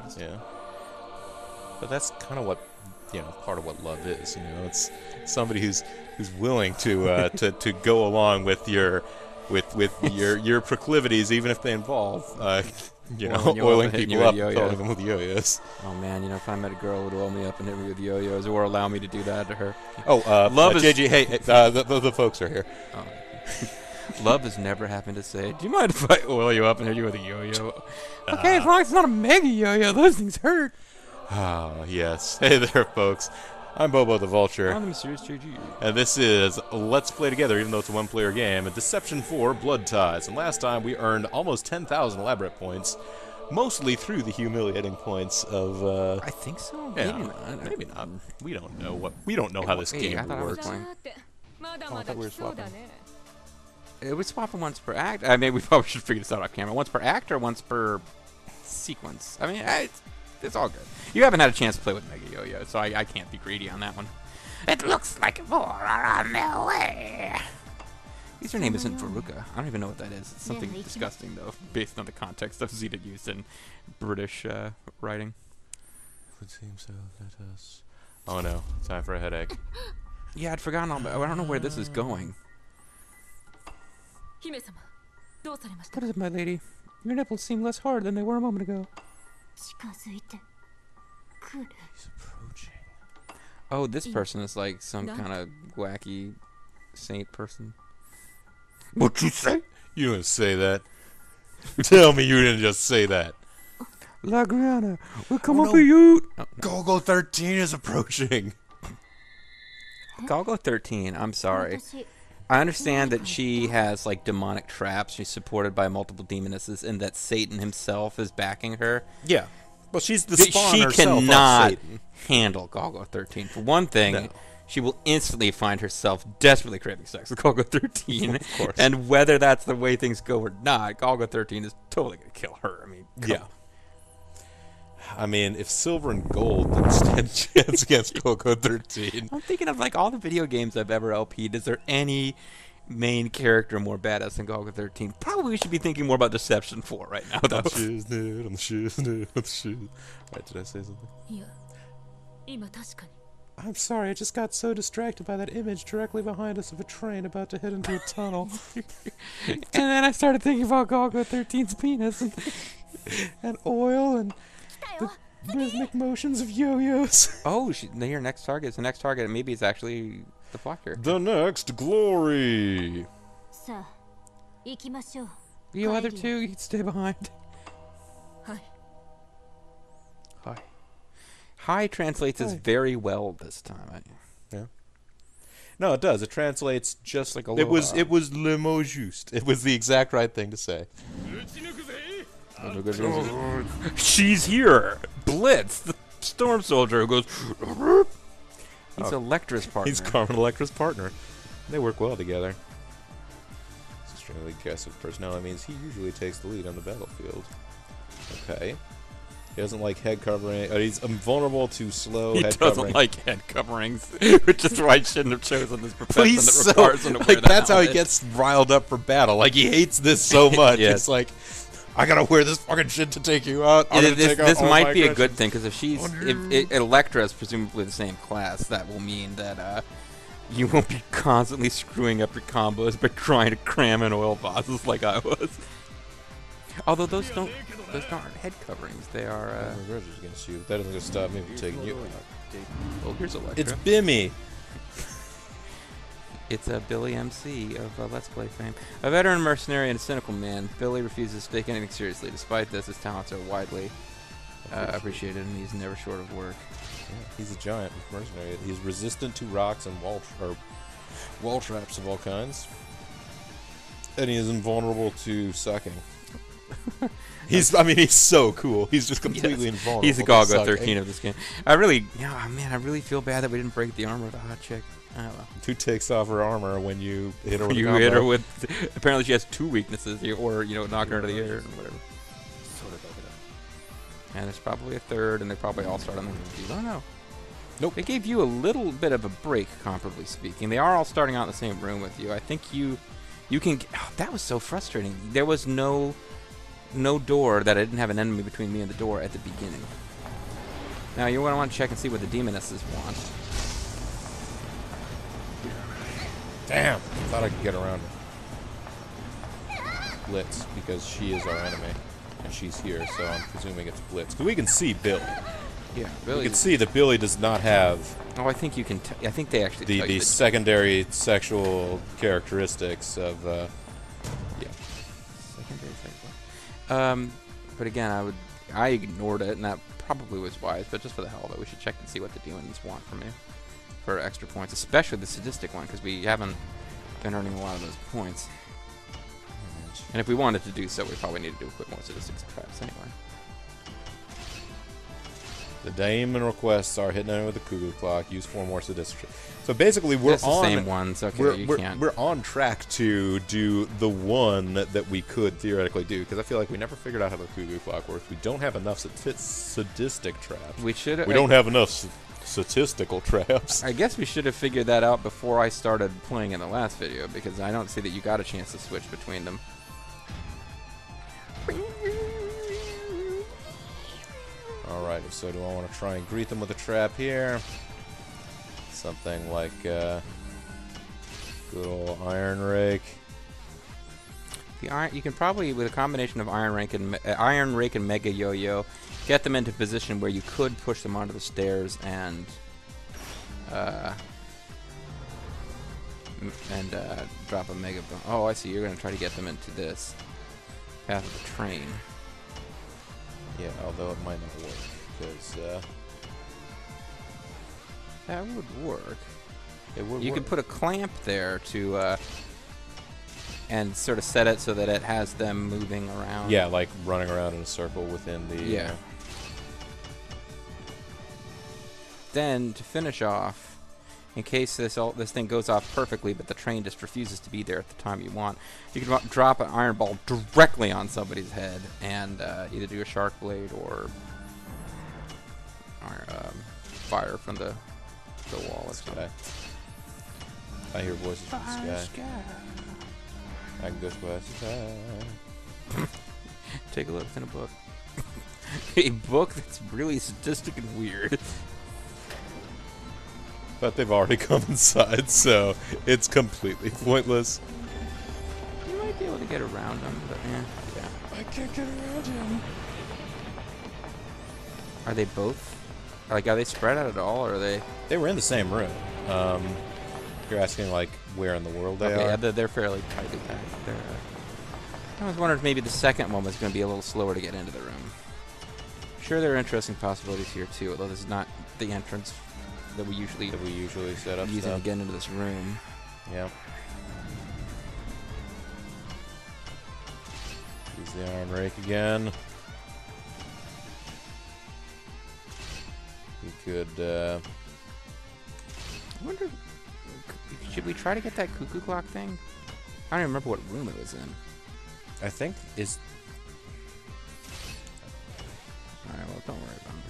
And Yeah. But that's kind of what, part of what love is. It's somebody who's willing to to go along with your your proclivities, even if they involve oiling people up, filling them with yo-yos. Oh man, if I met a girl who would oil me up and hit me with yo-yos, or allow me to do that to her. Oh, love is JG. Hey, the folks are here. Oh. Love has never happened to say, do you mind if I oil you up and hit you with a yo-yo? Okay, as long as it's not a mega yo-yo, those things hurt. Ah, yes. Hey there, folks. I'm BoboTheVulture. I'm the mysterious JG. And this is Let's Play Together, even though it's a one-player game, Deception 4 Blood Ties. And last time we earned almost 10,000 elaborate points, mostly through the humiliating points of, I think so. Yeah, Maybe not. Maybe not. We don't know how this game works. I thought we were swapping. We swap once per act. I mean, we probably should figure this out off camera. Once per act or once per sequence? I mean, it's all good. You haven't had a chance to play with Mega Yo-Yo, so I can't be greedy on that one. It looks like more are on their way. At least her name isn't Veruca. I don't even know what that is. It's something disgusting, though, based on the context of Zeta used in British writing. It would seem so. Let us... Oh no, time for a headache. Yeah, I'd forgotten all about it. I don't know where this is going. What is it, my lady? Your nipples seem less hard than they were a moment ago. He's approaching. Oh, this person is like some kind of wacky saint person. What'd you say? You didn't say that. Tell me you didn't just say that. La Griana, we'll come up for you. Oh, no. Golgo 13 is approaching. Golgo 13, I'm sorry. I understand that she has like demonic traps. She's supported by multiple demonesses, and that Satan himself is backing her. Yeah. Well, she's the spawn she herself cannot of Satan. handle Golgo 13. For one thing, No. she will instantly find herself desperately craving sex with Golgo 13. Of course. And whether that's the way things go or not, Golgo 13 is totally going to kill her. I mean, yeah. I mean, if silver and gold didn't stand a chance against Golgo 13. I'm thinking of like all the video games I've ever LP'd. Is there any main character more badass than Golgo 13? Probably we should be thinking more about Deception 4 right now, though. On the shoes, dude. On the shoes, dude. On the shoes. Right, did I say something? I'm sorry, I just got so distracted by that image directly behind us of a train about to head into a tunnel. And then I started thinking about Golgo 13's penis. And oil and the rhythmic motions of yo-yos. Oh, your next target is the next target. Maybe it's actually the block character. The next glory. You other two, you can stay behind. Hi. Hi translates as very well this time. Yeah. No, it does. It translates just like a it was le mot juste. It was the exact right thing to say. She's here! Blitz, the storm soldier who goes... He's Electra's partner. He's Carmen Electra's partner. They work well together. This extremely aggressive personality means he usually takes the lead on the battlefield. Okay. He doesn't like head covering. He's invulnerable to slow head covering. He doesn't like head coverings, which is why I shouldn't have chosen this profession He's that requires him to wear that's how he helmet. gets riled up for battle. Like, he hates this so much. Yes. It's like, I gotta wear this fucking shit to take you out. This might be a good thing, because if Electra is presumably the same class, that will mean that you won't be constantly screwing up your combos by trying to cram in oil bosses like I was. Although those aren't head coverings, they are grudges against you. That isn't gonna stop me from taking you out. Oh, here's Electra. It's Bimmy. It's a Billy MC of Let's Play fame. A veteran mercenary and a cynical man, Billy refuses to take anything seriously. Despite this, his talents are widely appreciated, and he's never short of work. Yeah, he's a giant mercenary. He's resistant to rocks and wall traps of all kinds. And he is invulnerable to sucking. He's so cool. He's just completely invulnerable. He's the Golgo 13 of this game. I really feel bad that we didn't break the armor of the hot chick. I don't know. Who takes off her armor when you hit her with You hit her with... Apparently she has 2 weaknesses, or, knock her into the air, or whatever. And there's probably a third, and they probably all start on the... I don't know. Nope. They gave you a little bit of a break, comparably speaking. They are all starting out in the same room with you. I think you can... Oh, that was so frustrating. There was no no door that I didn't have an enemy between me and the door at the beginning. Now you're going to want to check and see what the demonesses want. Damn! Thought I could get around her. Blitz, because she is our enemy. And she's here, so I'm presuming it's Blitz. Because we can see Billy. Yeah, Billy. We can see that Billy does not have... Oh, I think you can... I think they actually tell you the secondary sexual characteristics of... yeah. Secondary sexual. But again, I ignored it, and that probably was wise. But just for the hell of it, we should check and see what the demons want from me for extra points, especially the sadistic one, because we haven't been earning a lot of those points. And if we wanted to do so, we probably need to do a quick more sadistic traps anyway. The demon requests are hitting it with the cuckoo clock. Use 4 more sadistic traps. So basically, we're It's the same ones. Okay, we're on track to do the one that we could theoretically do, because I feel like we never figured out how the cuckoo clock works. We don't have enough sadistic traps. We should. We don't have enough statistical traps. I guess we should have figured that out before I started playing in the last video, because I don't see that you got a chance to switch between them. Alrighty, so do I want to try and greet them with a trap here? Something like good old Iron Rake. You can probably, with a combination of Iron Rake and Mega Yo-Yo, get them into a position where you could push them onto the stairs and drop a Mega Bomb. Oh, I see. You're going to try to get them into this path of the train. Yeah, although it might not work, because that would work. It would. You work. could put a clamp there to and sort of set it so that it has them moving around. Yeah, like running around in a circle within the. Yeah. Then to finish off, in case this thing goes off perfectly, but the train just refuses to be there at the time you want, you can drop an iron ball directly on somebody's head and either do a shark blade or fire from the wall or something. I hear voices from the sky. I can go twice as high. Take a look. It's in a book. A book that's really sadistic and weird. But they've already come inside, so it's completely pointless. You might be able to get around them, but yeah. I can't get around him. Are they both? Like, are they spread out at all, or are they? They were in the same room. You're asking like where in the world they are? Yeah, they're fairly tightly packed. I was wondering if maybe the second one was going to be a little slower to get into the room. Sure, there are interesting possibilities here too, although this is not the entrance that we usually set up using to get into this room. Yeah. Use the Iron Rake again. We could. I wonder, should we try to get that cuckoo clock thing? I don't even remember what room it was in. I think is. All right, well, don't worry about it.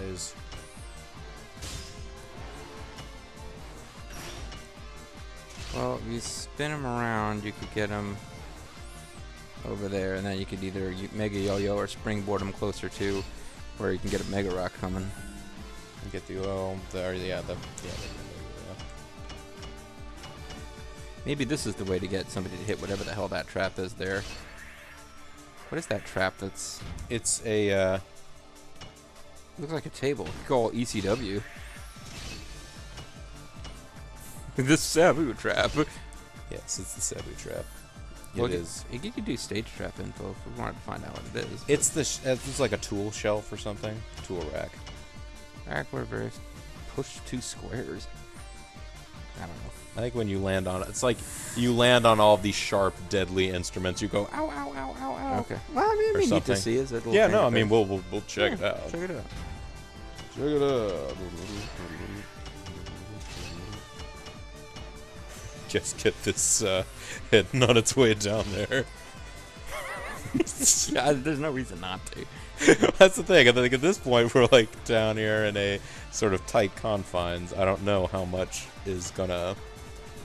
Is well, if you spin them around, you could get them over there, and then you could either Mega Yo-Yo or springboard them closer to where you can get a Mega Rock coming. And get the oil there, yeah. Maybe this is the way to get somebody to hit whatever the hell that trap is there. What is that trap? It's a. Looks like a table. You call ECW. The Sabu trap. Yes, it's the Sabu trap. Well, it is. You could do stage trap info if we wanted to find out what it is. It's it's like a tool shelf or something. Tool rack. Rack where various push 2 squares. I don't know. I think when you land on it, it's like you land on all of these sharp, deadly instruments. You go, ow, ow, ow, ow, ow. Okay. Well, I mean, we need to see. Is it? Yeah, no, I mean, we'll check it out. Check it out. Check it out. Just get this heading on its way down there. Yeah, there's no reason not to. That's the thing. I think at this point we're like down here in a sort of tight confines. I don't know how much is gonna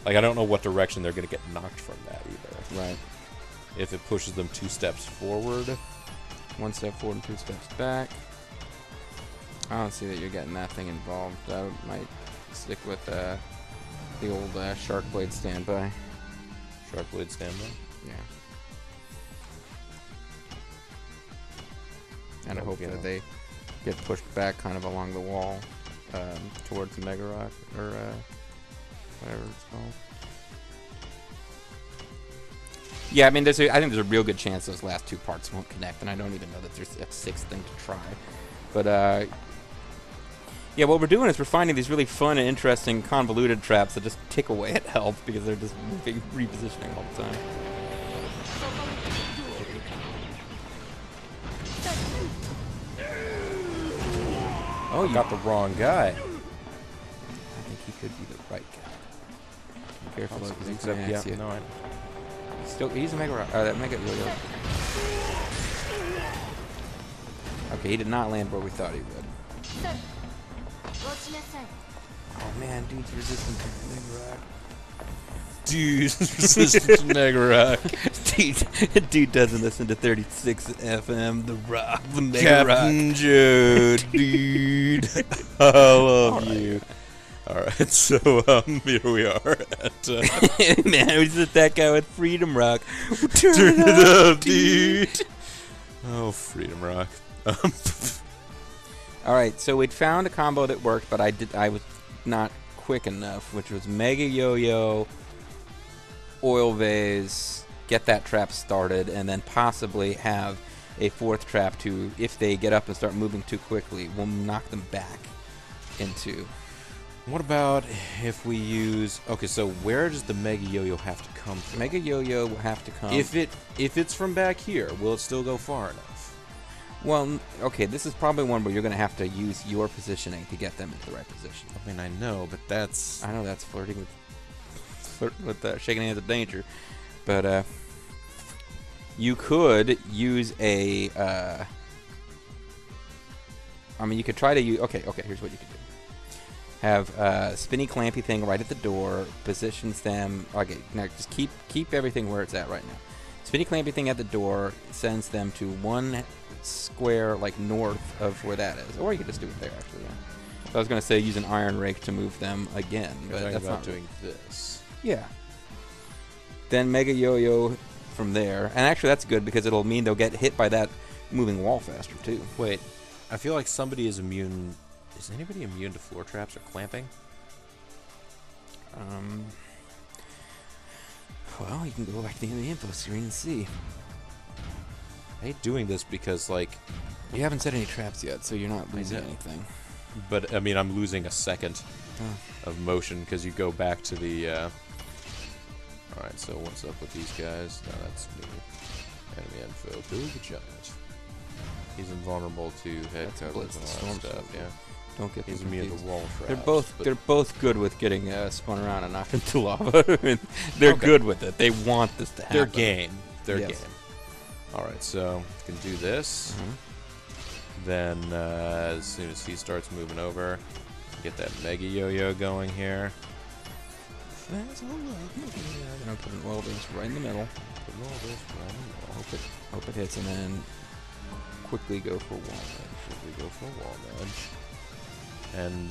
Like, I don't know what direction they're going to get knocked from that either. Right. If it pushes them 2 steps forward. 1 step forward and 2 steps back. I don't see that you're getting that thing involved. I might stick with the old shark blade standby. Shark blade standby? Yeah. And I hope that they get pushed back kind of along the wall towards Mega Rock, or whatever it's called. Yeah, I mean, I think there's a real good chance those last 2 parts won't connect, and I don't even know that there's a 6th thing to try. But, yeah, what we're doing is we're finding these really fun and interesting convoluted traps that just tick away at health because they're just repositioning all the time. Oh, you got the wrong guy. I think he could be the right guy. Be careful, because he's Except, gonna ask you. no, I Still, he's a Mega that Mega Yo-Yo. Okay, he did not land where we thought he would. Oh man, dude's resistant to Mega Rock. Dude's resistant to Mega Rock. Dude doesn't listen to 36 FM, The Rock, the Mega Captain Rock. Joe, dude. I love you. Alright, so here we are at Man, who's that guy with Freedom Rock? Turn it up, dude. Oh, Freedom Rock. Alright, so we'd found a combo that worked, but I was not quick enough, which was Mega Yo-Yo, Oil Vase, get that trap started, and then possibly have a 4th trap to, if they get up and start moving too quickly, we'll knock them back into... What about if we use... Okay, so where does the Mega Yo-Yo have to come from? Mega Yo-Yo will have to come... If it's from back here, will it still go far enough? Well, okay, this is probably one where you're going to have to use your positioning to get them into the right position. I mean, I know, but that's... I know that's flirting with shaking hands of danger. But, you could use a... I mean, you could try to use... Okay, here's what you could do. Have a spinny clampy thing right at the door, positions them... Okay, now just keep everything where it's at right now. Spinny clampy thing at the door sends them to 1 square, like, north of where that is. Or you could just do it there, actually, yeah. So I was going to say use an iron rake to move them again, but that's not doing this. Yeah. Then Mega Yo-Yo from there. And actually that's good because it'll mean they'll get hit by that moving wall faster, too. Wait, I feel like somebody is immune... Is anybody immune to floor traps or clamping? Well, you can go back to the end of the info screen and see. I hate doing this because, like... You haven't set any traps yet, so you're not losing know. anything. But, I mean, I'm losing a second of motion because you go back to the... Alright, so what's up with these guys? No, that's new. Enemy info. Build the giant. He's invulnerable to head That's covers Blitz and the all Storm that stuff, Soldier. yeah. Don't get He's them immune to confused. wall traps. They're both good with getting spun around and knocked into lava. They're good with it. They want this to happen. They're game. They're Yes. game. Alright, so we can do this. Then as soon as he starts moving over, get that Mega Yo-Yo going here. That's all right. Then I'll put an oil base right in the middle. Hope it hits, and then quickly go for wall edge. And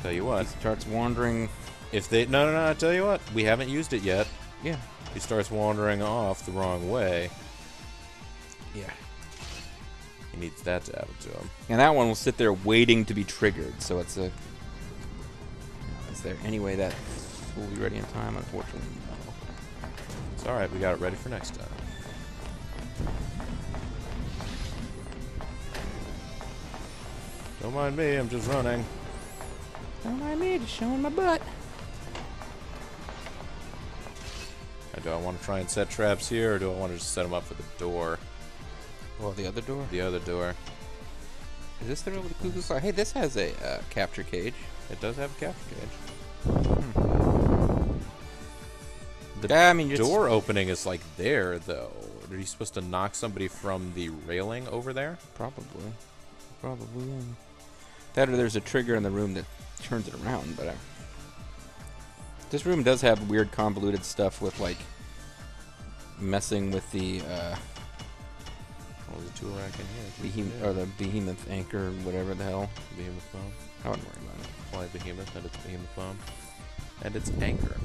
tell you what, He starts wandering. if they no, I tell you what, we haven't used it yet. Yeah. He starts wandering off the wrong way. Yeah. He needs that to happen to him. And that one will sit there waiting to be triggered. So it's a. Is there any way that will be ready in time? Unfortunately, no. It's all right. We got it ready for next time. Don't mind me. I'm just running. Don't mind me, just showing my butt. Do I want to try and set traps here, or do I want to just set them up for the door? Well, the other door. The other door. Is this the door with the cuckoo clock? Hey, this has a capture cage. It does have a capture cage. The Yeah, I mean, you're door opening is like there, though. Are you supposed to knock somebody from the railing over there? Probably. That or there's a trigger in the room that turns it around, but This room does have weird convoluted stuff with like messing with the there's a tool rack in here. or the behemoth anchor, whatever the hell. Behemoth bomb. I wouldn't worry about it. Fly behemoth and its behemoth bomb. And its anchor.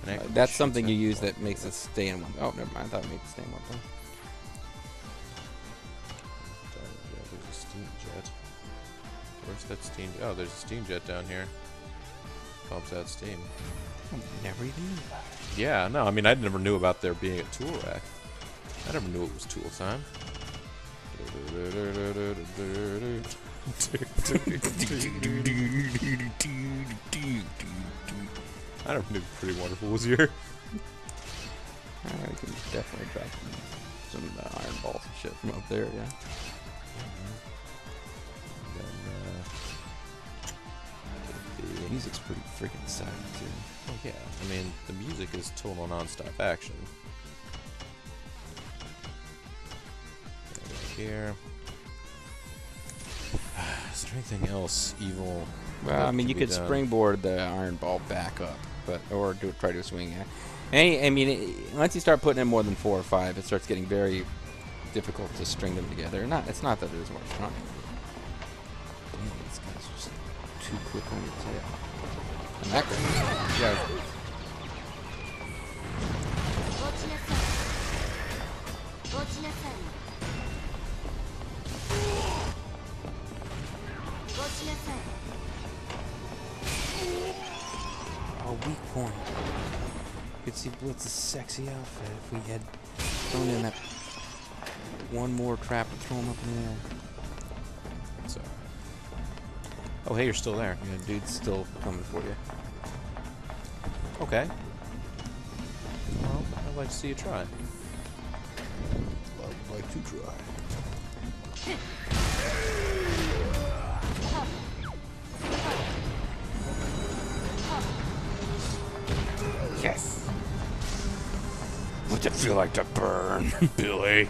An anchor That's shoots something you at use the that makes it stay in one. Oh, never mind. I thought it made it stay in one place. Yeah, there's a steam jet. Where's that steam? Oh, there's a steam jet down here. Pumps out steam. I never even knew about it. Yeah, no, I mean, I never knew about there being a tool rack. I never knew it was tool time. I never knew Pretty Wonderful was here. I can definitely drop some iron balls and shit from up there, yeah. The music's pretty freaking exciting, too. Oh, yeah. I mean, the music is total non-stop action. Right here. Is there anything else evil? Well, I mean, you could springboard the iron ball back up, or try to do a swing act. I mean, once you start putting in more than 4 or 5, it starts getting very difficult to string them together. It's not that there's more strong. Damn, this guy's just too quick on your tail. And that guy, yeah. Oh, weak point. You could see Blitz's sexy outfit if we had thrown in that one more trap to throw him up in the air. So. Oh, hey, you're still there. Yeah, dude's still coming for you. Okay. Well, I'd like to see you try. I'd like to try. Yes. What's it feel like to burn, Billy?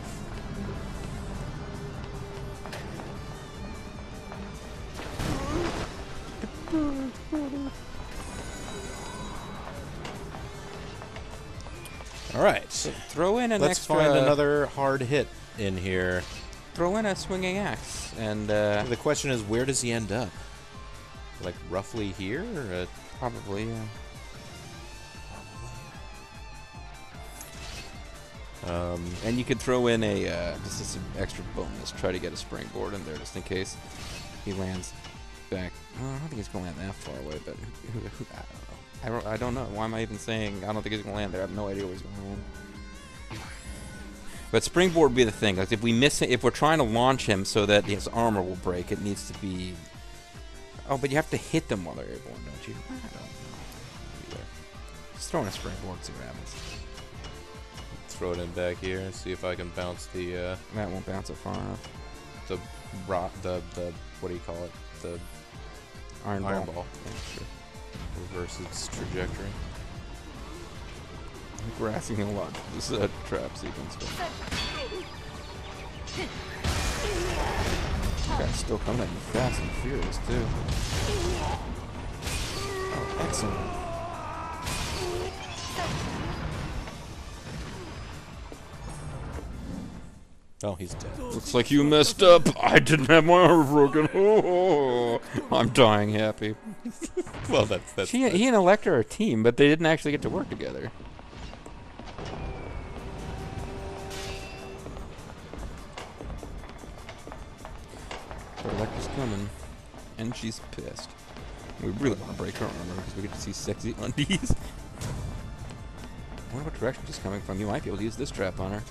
All right. So throw in an Let's extra. find another hard hit in here. Throw in a swinging axe, and The question is, where does he end up? Like roughly here? Or probably. And you could throw in a just some extra bonus. Try to get a springboard in there just in case he lands back. I don't think he's gonna land that far away, but I don't know. I don't know. Why am I even saying I don't think he's gonna land there? I have no idea where he's gonna land. But springboard would be the thing. Like if we miss it, if we're trying to launch him so that his armor will break, it needs to be. Oh, but you have to hit them while they're airborne, don't you? I don't know. Either. Just throw in a springboard, see what happens. throw it in back here and see if I can bounce the. That won't bounce it far enough. The what do you call it? The Iron ball. Yeah, sure. Reverse its trajectory. I think we're asking a lot. This is a trap sequence. Guy's still coming at you fast and furious too. Oh, excellent. Oh, he's dead. Looks like you messed up. I didn't have my armor broken. Oh, I'm dying happy. Well, that's He and Electra are a team, but they didn't actually get to work together. But Electra's coming, and she's pissed. We really want to break her armor because we get to see sexy undies. I wonder what direction she's coming from. You might be able to use this trap on her.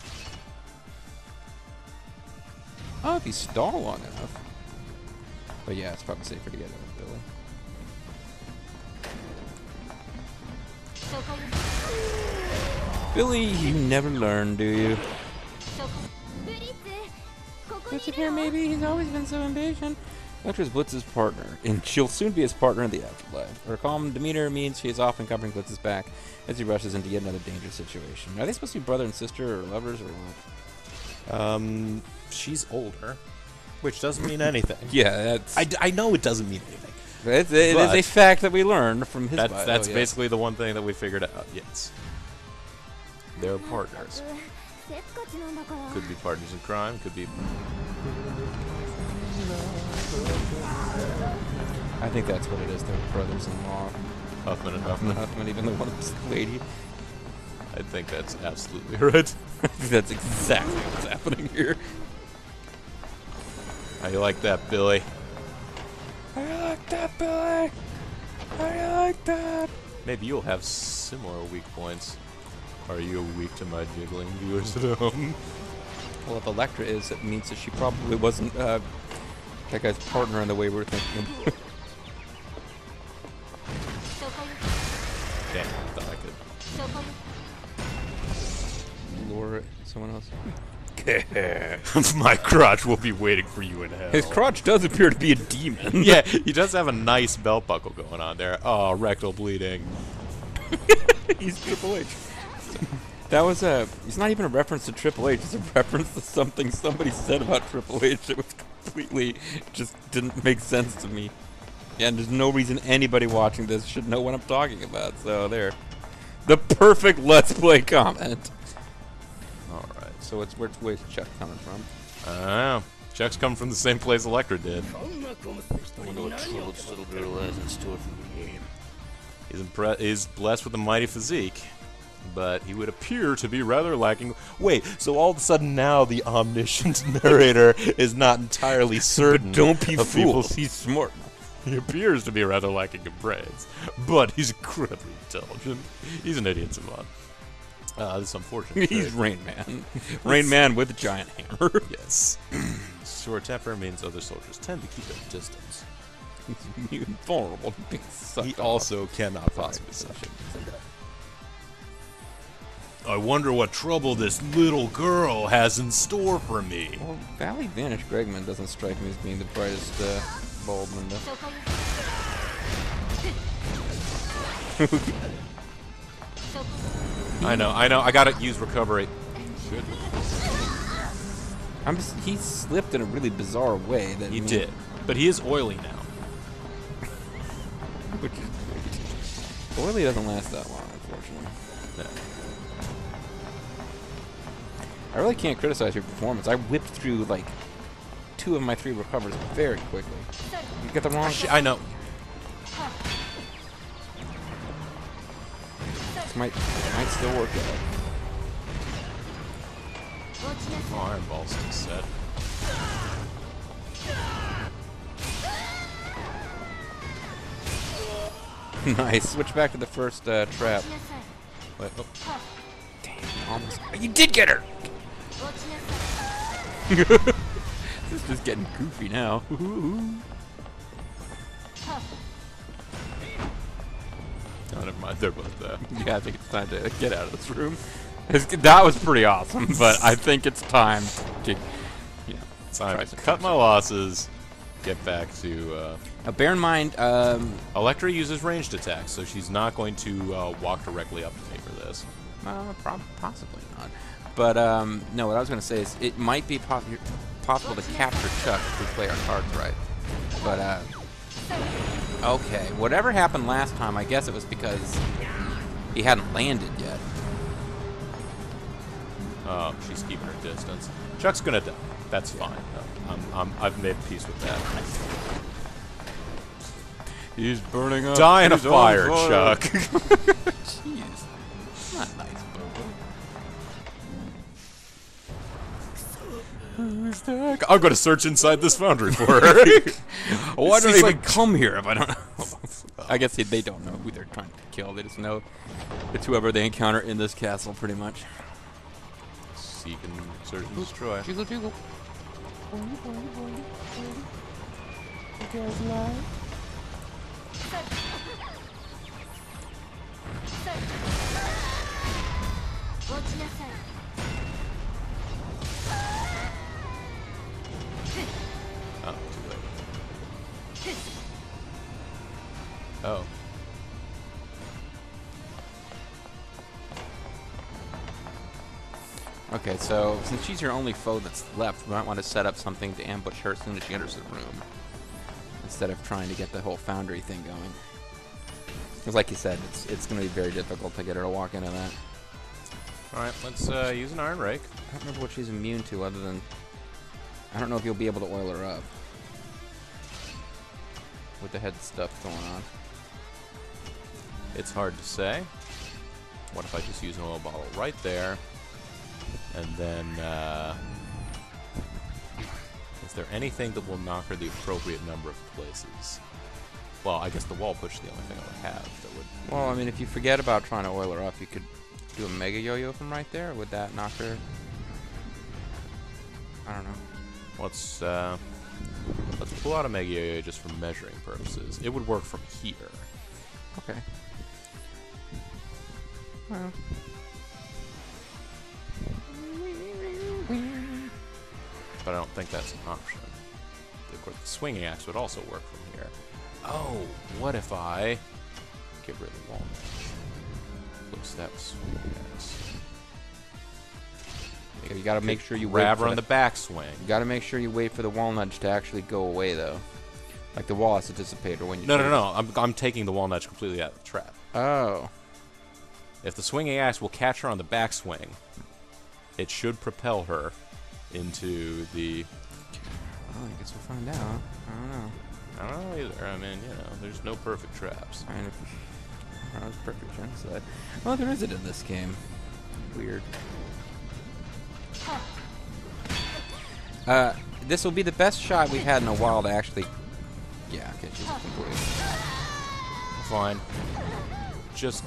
Oh, if you stall long enough. But yeah, it's probably safer to get it with Billy. Billy, you never learn, do you? Blitz here, maybe? He's always been so impatient. Electra's Blitz's partner, and she'll soon be his partner in the afterlife. Her calm demeanor means she is often covering Blitz's back as he rushes into yet another dangerous situation. Are they supposed to be brother and sister, or lovers, or what? She's older, which doesn't mean anything. Yeah, that's... I know it doesn't mean anything. It is a fact that we learned from his bio. That's yes. basically the one thing that we figured out. Yes. They're partners. Could be partners in crime, could be... I think that's what it is. They're brothers-in-law. Huffman and Huffman. Huffman, even though one of them's a lady. I think that's absolutely right. I think that's exactly what's happening here. How you like that, Billy? How you like that, Billy? How you like that? Maybe you'll have similar weak points. Are you weak to my jiggling, viewers at home? Well, if Electra is, it means that she probably wasn't that guy's partner in the way we're thinking. Damn, I thought I could. Lure someone else. My crotch will be waiting for you in hell. His crotch does appear to be a demon. Yeah, he does have a nice belt buckle going on there. Oh, rectal bleeding. He's Triple H. That was it's not even a reference to Triple H, it's a reference to something somebody said about Triple H that was completely, just didn't make sense to me. And there's no reason anybody watching this should know what I'm talking about, so there. The perfect Let's Play comment. Alright. So where's Chuck coming from? I don't know. Chuck's coming from the same place Electra did. I wonder what trouble this little girl has in store for me. He's blessed with a mighty physique, but he would appear to be rather lacking. Wait, so all of a sudden now the omniscient narrator is not entirely certain. But don't be of fooled. He's smart. He appears to be rather lacking in brains, but he's incredibly intelligent. He's an idiot savant. This is unfortunate. He's Rain Man. Rain Man with a giant hammer. Yes. Short temper means other soldiers tend to keep at a distance. He's vulnerable to being sucked He off. also cannot possibly suck it. I wonder what trouble this little girl has in store for me. Well, Valley Vanish Gregman doesn't strike me as being the brightest bulb in the... I know. I gotta use recovery. Good. He slipped in a really bizarre way. That He did. But he is oily now. Which is great. Oily doesn't last that long, unfortunately. No. I really can't criticize your performance. I whipped through like 2 of my 3 recovers very quickly. You get the wrong. I know. This might still work out. Oh, Iron Ball's still set. Nice. Switch back to the first trap. Wait, oh. Damn, almost. You did get her! This is just getting goofy now. Oh, never mind. They're both there. Yeah, I think it's time to get out of this room. That was pretty awesome, but I think it's time to, Time to cut my losses. Get back to. Now, bear in mind, Electra uses ranged attacks, so she's not going to walk directly up to me for this. possibly not. But no, what I was going to say is it might be possible to capture Chuck if we play our cards right. But okay, whatever happened last time, I guess it was because he hadn't landed yet. Oh, she's keeping her distance. Chuck's gonna die. That's fine. I've made peace with that. He's burning up. Die in a fire, Chuck. Jeez. Not nice, Bobo. Who's that? I'm gonna search inside this foundry for her. Why don't they even come here if I don't know? I guess they don't know who they're trying to kill. They just know it's whoever they encounter in this castle, pretty much. Seek and search and destroy. Jiggle, jiggle. You guys lie? Oh, too late. Oh. Okay, so since she's your only foe that's left, we might want to set up something to ambush her as soon as she enters the room. instead of trying to get the whole foundry thing going. Because like you said, it's going to be very difficult to get her to walk into that. Alright, let's use an Iron Rake. I don't remember what she's immune to other than... I don't know if you'll be able to oil her up. With the head stuff going on. It's hard to say. What if I just use an oil bottle right there? And then, is there anything that will knock her the appropriate number of places? Well, I guess the wall push is the only thing I would have that would... Well, I mean, if you forget about trying to oil her up, you could do a Mega Yo-Yo from right there. Would that knock her? I don't know. Let's pull out a Mega Yo-Yo just for measuring purposes. It would work from here. Okay. Well. But I don't think that's an option. Of course, the swinging axe would also work from here. Oh, what if I get rid of the wall nudge? Looks that swinging axe. Okay, you gotta make sure you grab wait her on the backswing. You gotta make sure you wait for the wall nudge to actually go away, though. Like the wall has to dissipate, or when you... No. I'm taking the wall nudge completely out of the trap. Oh. If the swinging axe will catch her on the backswing, it should propel her into the... Well, I guess we'll find out. I don't know. I don't know either. I mean, you know, there's no perfect traps. I don't know, it's perfect genocide. Well, there isn't in this game. Weird. This will be the best shot we've had in a while to actually... Yeah, okay, she's completely... Fine. Just...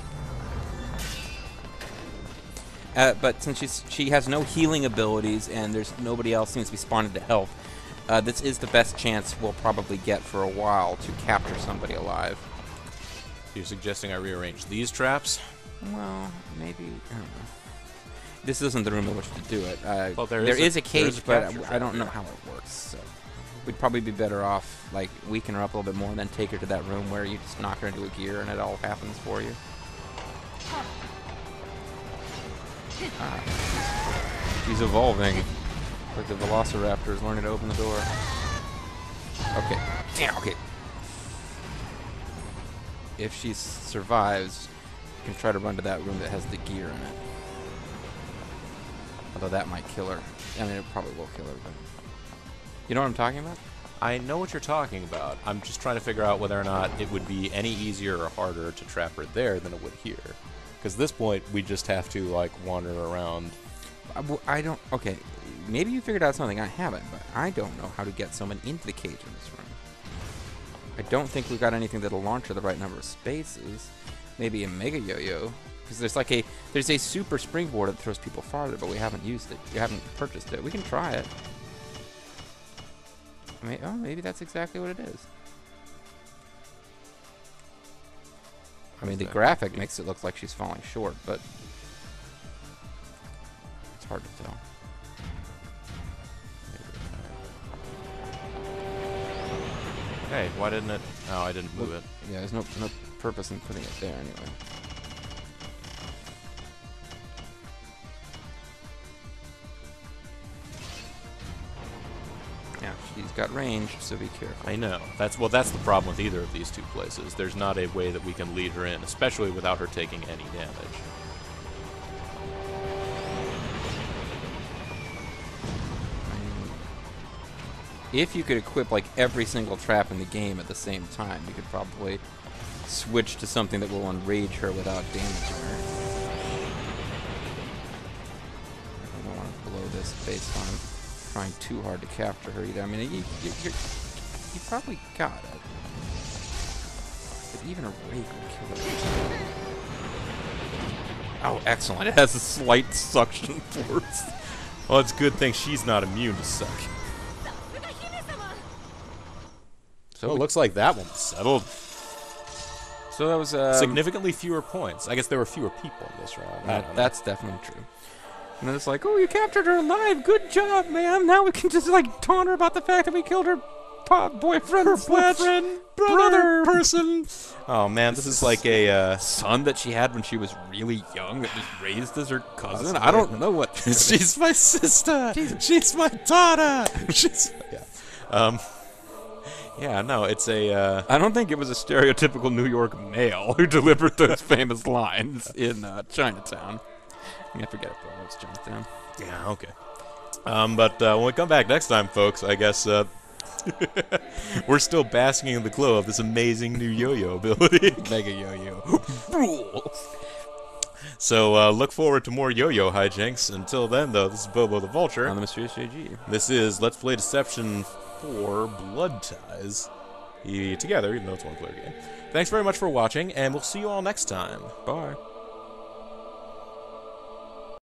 but since she has no healing abilities and there's nobody else seems to be spawning to help, this is the best chance we'll probably get for a while to capture somebody alive. You're suggesting I rearrange these traps? Well, maybe, I don't know. This isn't the room in which to do it. Well, there is a cage, but I don't know how it works. So we'd probably be better off, like, weaken her up a little bit more and then take her to that room where you just knock her into a gear and it all happens for you. She's evolving. Like the Velociraptor is learning to open the door. Okay. Damn, okay. If she survives, you can try to run to that room that has the gear in it. Although that might kill her. I mean, it probably will kill her, but... You know what I'm talking about? I know what you're talking about. I'm just trying to figure out whether or not it would be any easier or harder to trap her there than it would here. Because at this point, we just have to, like, wander around. I don't... Okay, maybe you figured out something I haven't, but I don't know how to get someone into the cage in this room. I don't think we've got anything that'll launch her the right number of spaces. Maybe a Mega Yo-Yo. Because there's a super springboard that throws people farther, but we haven't used it. We haven't purchased it. We can try it. Maybe that's exactly what it is. I mean, the graphic makes it look like she's falling short, but it's hard to tell. Hey, why didn't it? Oh, I didn't move it. Yeah, there's no purpose in putting it there anyway. Yeah, she's got range, so be careful. I know. That's the problem with either of these two places. There's not a way that we can lead her in, especially without her taking any damage. If you could equip like every single trap in the game at the same time, you could probably switch to something that will enrage her without damaging her. I don't want to blow this based on trying too hard to capture her either. I mean, you probably got it. But even a rake will kill her. Oh, excellent. It has a slight suction force. Well, it's a good thing she's not immune to suck. So it looks like that one was settled. So that was significantly fewer points. I guess there were fewer people in this round. That's definitely true. And then it's like, oh, you captured her alive. Good job, man. Now we can just like taunt her about the fact that we killed her boyfriend, her boyfriend, brother, person. Oh man, this is like a son that she had when she was really young that was raised as her cousin. I don't know what. She's my sister. She's my daughter. Yeah, no, it's a. I don't think it was a stereotypical New York male who delivered those famous lines in Chinatown. I forget it, though. It's Chinatown. Yeah, okay. But when we come back next time, folks, I guess we're still basking in the glow of this amazing new yo-yo ability. Mega yo-yo. Rules. So look forward to more yo-yo hijinks. Until then, though, this is Bobo the Vulture. On the Mysterious JG. This is Let's Play Deception 4 Blood Ties. Together, even though it's one player game. Thanks very much for watching, and we'll see you all next time. Bye.